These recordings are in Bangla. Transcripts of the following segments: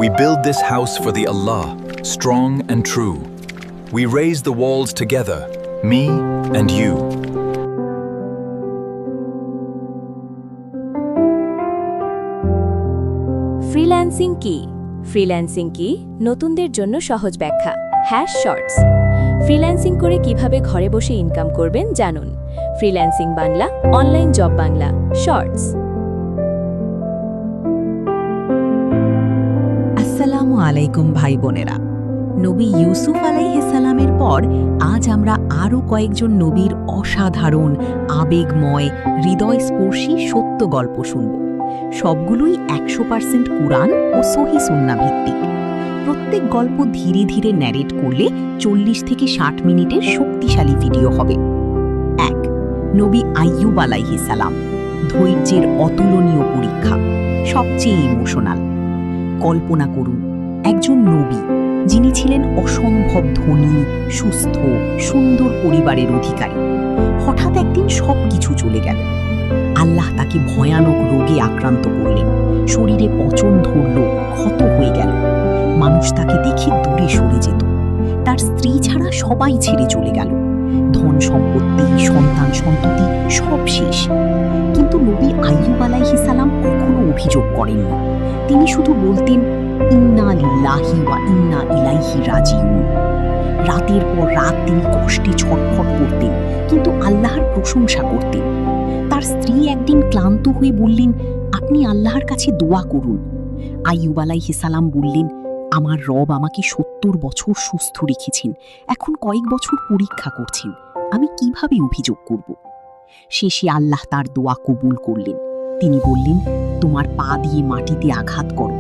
We build this house for the Allah, strong and true. We raise the walls together, me and you. Freelancing কি? ফ্রিল্যান্সিং কি নতুনদের জন্য সহজ ব্যাখ্যা #শর্টস। ফ্রিল্যান্সিং করে কিভাবে ঘরে বসে ইনকাম করবেন জানুন। Freelancing Bangla, online job Bangla, shorts. আসসালামু আলাইকুম ভাই বোনেরা। নবী ইউসুফ আলাইহিস সালামের পর আজ আমরা আরও কয়েকজন নবীর অসাধারণ, আবেগময়, হৃদয়স্পর্শী সত্য গল্প শুনব। সবগুলোই ১০০% কুরআন ও সহিহ সুন্নাহ ভিত্তিক। প্রত্যেক গল্প ধীরে ধীরে ন্যারেট করলে ৪০ থেকে ৬০ মিনিটের শক্তিশালী ভিডিও হবে। ১. নবী আইয়ুব আলাইহিস সালাম, ধৈর্যের অতুলনীয় পরীক্ষা, সবচেয়ে ইমোশনাল। কল্পনা করুন, একজন নবী যিনি ছিলেন অসম্ভব ধনী, সুস্থ, সুন্দর পরিবারের অধিকারী। হঠাৎ একদিন সব কিছু চলে গেল। আল্লাহ তাকে ভয়ানক রোগে আক্রান্ত করলেন, শরীরে পচন ধরল, ক্ষত হয়ে গেল। মানুষ তাকে দেখে দূরে সরে যেত। তার স্ত্রী ছাড়া সবাই ছেড়ে চলে গেল। ধন সম্পত্তি, সন্তান সন্ততি সব শেষ। কিন্তু নবী আইয়ুব আলাইহিস সালাম কখনো অভিযোগ করেননি। তিনি শুধু বলতেন, ইন্না লিল্লাহি ওয়া ইন্না ইলাইহি রাজিউন। রাতের পর রাত তিনি কষ্টে ছটফট করতেন, কিন্তু আল্লাহর প্রশংসা করতেন। তার স্ত্রী একদিন ক্লান্ত হয়ে বললেন, আপনি আল্লাহর কাছে দোয়া করুন। আইয়ুব আলাইহিস সালাম বললেন, আমার রব আমাকে ৭০ বছর সুস্থ রেখেছেন, এখন কয়েক বছর পরীক্ষা করছেন, আমি কিভাবে অভিযোগ করব? শেষে আল্লাহ তার দোয়া কবুল করলেন। তিনি বললেন, তোমার পা দিয়ে মাটিতে আঘাত করো।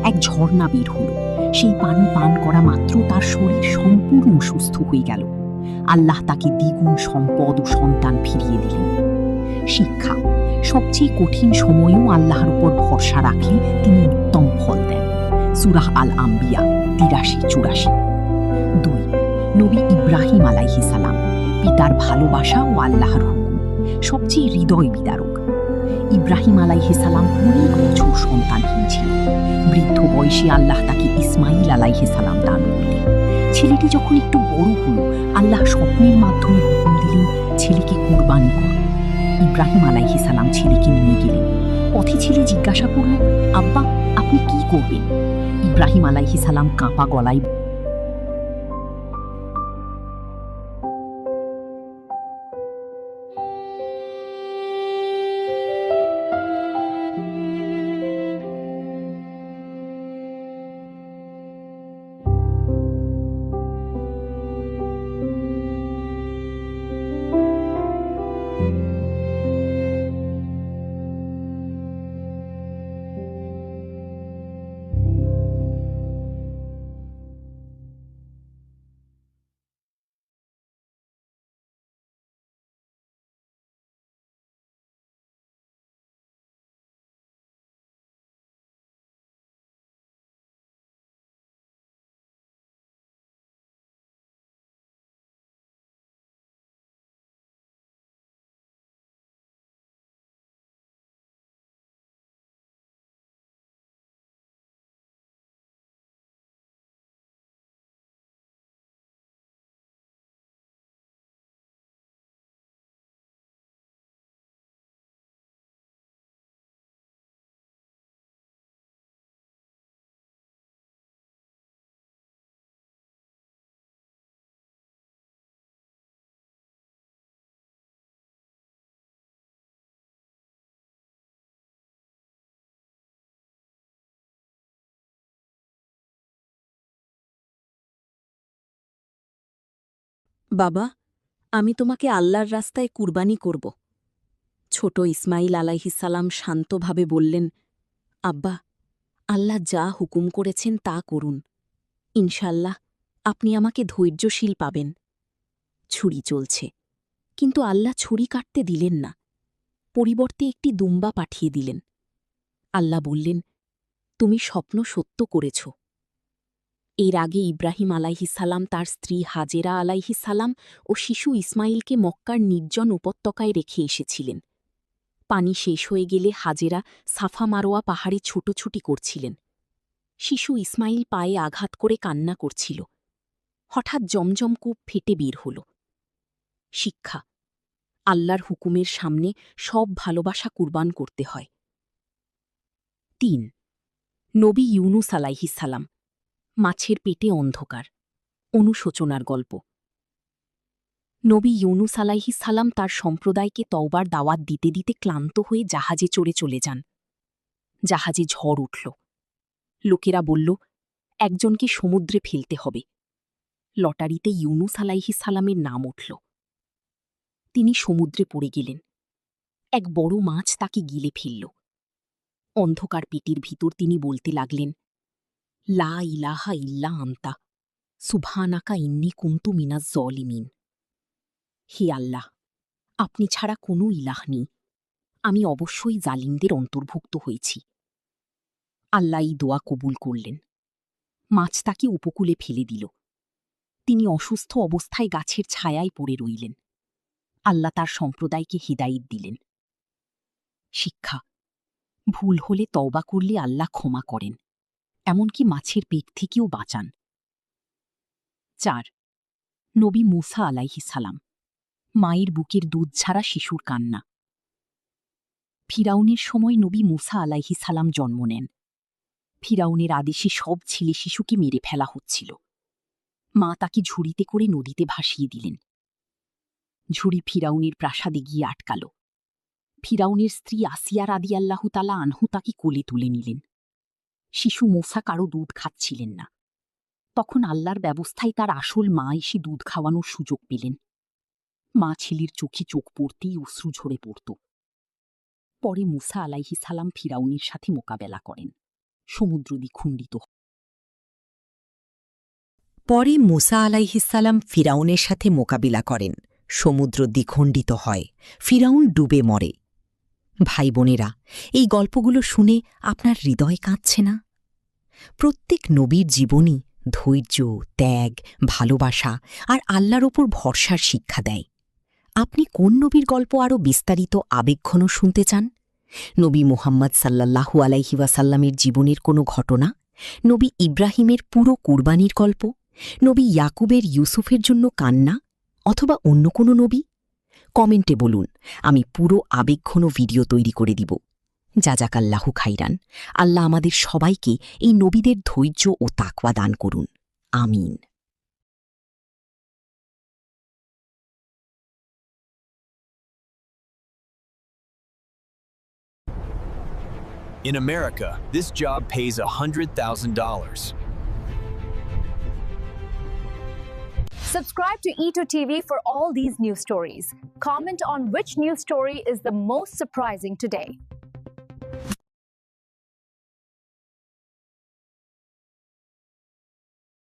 এক ঝর্ণা বের হল। সেই পানি পান করা মাত্র তার শরীর সম্পূর্ণ সুস্থ হয়ে গেল। আল্লাহ তাকে দ্বিগুণ সম্পদ ও সন্তান ফিরিয়ে দিলেন। শিক্ষা: সবচেয়ে কঠিন সময়েও আল্লাহর উপর ভরসা রাখলে তিনি উত্তম ফল দেন। সূরাহ আল আম্বিয়া ৮৩-৮৪। ২. নবী ইব্রাহিম আলাইহিস সালাম, পিতার ভালোবাসা ও আল্লাহর হুকুম, সবচেয়ে হৃদয় বিদারক। ইব্রাহিম আলাইহিস সালাম অনেক বছর সন্তানহীন ছিলেন। বৃদ্ধ বয়সে আল্লাহ তাকে ইসমাইল আলাইহিস সালাম দান করলেন। ছেলেটি যখন একটু বড় হল, আল্লাহ স্বপ্নের মাধ্যমে হুকুম দিলেন, ছেলেকে কুরবানি কর। ইব্রাহিম আলাইহিস সালাম ছেলেকে নিয়ে গেলেন। পথে ছেলে জিজ্ঞাসা করল, আব্বা, আপনি কি করবেন? ইব্রাহিম আলাইহিস সালাম কাঁপা গলায়, বাবা, আমি তোমাকে আল্লাহর রাস্তায় কুরবানি করব। ছোট ইসমাইল আলাইহিস সালাম শান্তভাবে বললেন, আব্বা, আল্লাহ যা হুকুম করেছেন তা করুন। ইনশাল্লাহ আপনি আমাকে ধৈর্যশীল পাবেন। ছুরি চলছে, কিন্তু আল্লাহ ছুরি কাটতে দিলেন না। পরিবর্তে একটি দুম্বা পাঠিয়ে দিলেন। আল্লাহ বললেন, তুমি স্বপ্ন সত্য করেছ। এর আগে ইব্রাহিম আলাইহিস সালাম তার স্ত্রী হাজেরা আলাইহিস সালাম ও শিশু ইসমাইলকে মক্কার নির্জন উপত্যকায় রেখে এসেছিলেন। পানি শেষ হয়ে গেলে হাজেরা সাফা মারোয়া পাহাড়ে ছুটোছুটি করছিলেন। শিশু ইসমাইল পায়ে আঘাত করে কান্না করছিল। হঠাৎ জমজম কূপ ফেটে বের হল। শিক্ষা: আল্লাহর হুকুমের সামনে সব ভালোবাসা কুরবান করতে হয়। ৩. নবী ইউনুস আলাইহিস সালাম, মাছের পেটে অন্ধকার, অনুশোচনার গল্প। নবী ইউনুস আলাইহিস সালাম তার সম্প্রদায়কে তওবার দাওয়াত দিতে দিতে ক্লান্ত হয়ে জাহাজে চড়ে চলে যান। জাহাজে ঝড় উঠল। লোকেরা বলল, একজনকে সমুদ্রে ফেলতে হবে। লটারিতে ইউনুস আলাইহিস সালামের নাম উঠল। তিনি সমুদ্রে পড়ে গেলেন। এক বড় মাছ তাকে গিলে ফেলল। অন্ধকার পেটের ভিতর তিনি বলতে লাগলেন, লা ইলাহা ইল্লা আনতা, সুবহানাকা ইন্নী কুনতু মিনাজ জলিমিন। হে আল্লাহ, আপনি ছাড়া কোনো ইলাহ নেই, আমি অবশ্যই জালিমদের অন্তর্ভুক্ত হয়েছি। আল্লাহ এই দোয়া কবুল করলেন। মাছ তাকে উপকূলে ফেলে দিল। তিনি অসুস্থ অবস্থায় গাছের ছায়ায় পড়ে রইলেন। আল্লাহ তার সম্প্রদায়কে হিদায়ত দিলেন। শিক্ষা: ভুল হলে তওবা করলে আল্লাহ ক্ষমা করেন, এমনকি মাছের পেট থেকেও বাঁচান। ৪. নবী মুসা আলাইহিস সালাম, মায়ের বুকের দুধ ছাড়া শিশুর কান্না। ফিরাউনের সময় নবী মুসা আলাইহিস সালাম জন্ম নেন। ফিরাউনের আদেশে সব ছেলে শিশুকে মেরে ফেলা হচ্ছিল। মা তাকে ঝুড়িতে করে নদীতে ভাসিয়ে দিলেন। ঝুড়ি ফিরাউনের প্রাসাদে গিয়ে আটকাল। ফিরাউনের স্ত্রী আসিয়া রাদিয়াল্লাহু তাআলা আনহু তাকে কোলে তুলে নিলেন। শিশু মুসা কারো দুধ খাচ্ছিলেন না। তখন আল্লাহর ব্যবস্থায় তার আসল মা এসে দুধ খাওয়ানোর সুযোগ পেলেন। মা ছেলের চোখে চোখ পড়তেই অশ্রু ঝরে পড়ত। পরে মুসা আলাইহিস সালাম ফিরাউনের সাথে মোকাবেলা করেন। সমুদ্র দ্বিখণ্ডিত। পরে মুসা আলাইহিস সালাম ফিরাউনের সাথে মোকাবিলা করেন। সমুদ্র দ্বিখণ্ডিত হয়, ফিরাউন ডুবে মরে। ভাই বোনেরা, এই গল্পগুলো শুনে আপনার হৃদয় কাঁদছে না? প্রত্যেক নবীর জীবনই ধৈর্য, ত্যাগ, ভালোবাসা আর আল্লাহর ওপর ভরসার শিক্ষা দেয়। আপনি কোন নবীর গল্প আরও বিস্তারিত আবেগঘন শুনতে চান? নবী মুহাম্মদ সাল্লাল্লাহু আলাইহি ওয়াসাল্লামের জীবনের কোনো ঘটনা, নবী ইব্রাহিমের পুরো কুরবানির গল্প, নবী ইয়াকুবের ইউসুফের জন্য কান্না, অথবা অন্য কোনো নবী? কমেন্টে বলুন, আমি পুরো আবেগঘন ভিডিও তৈরি করে দিব। জাযাকাল্লাহু খাইরান। আল্লাহ আমাদের সবাইকে এই নবীদের ধৈর্য ও তাকওয়া দান করুন। আমিন। In America, this job pays $100,000. Subscribe to Eto TV for all these news stories. Comment on which news story is the most surprising today.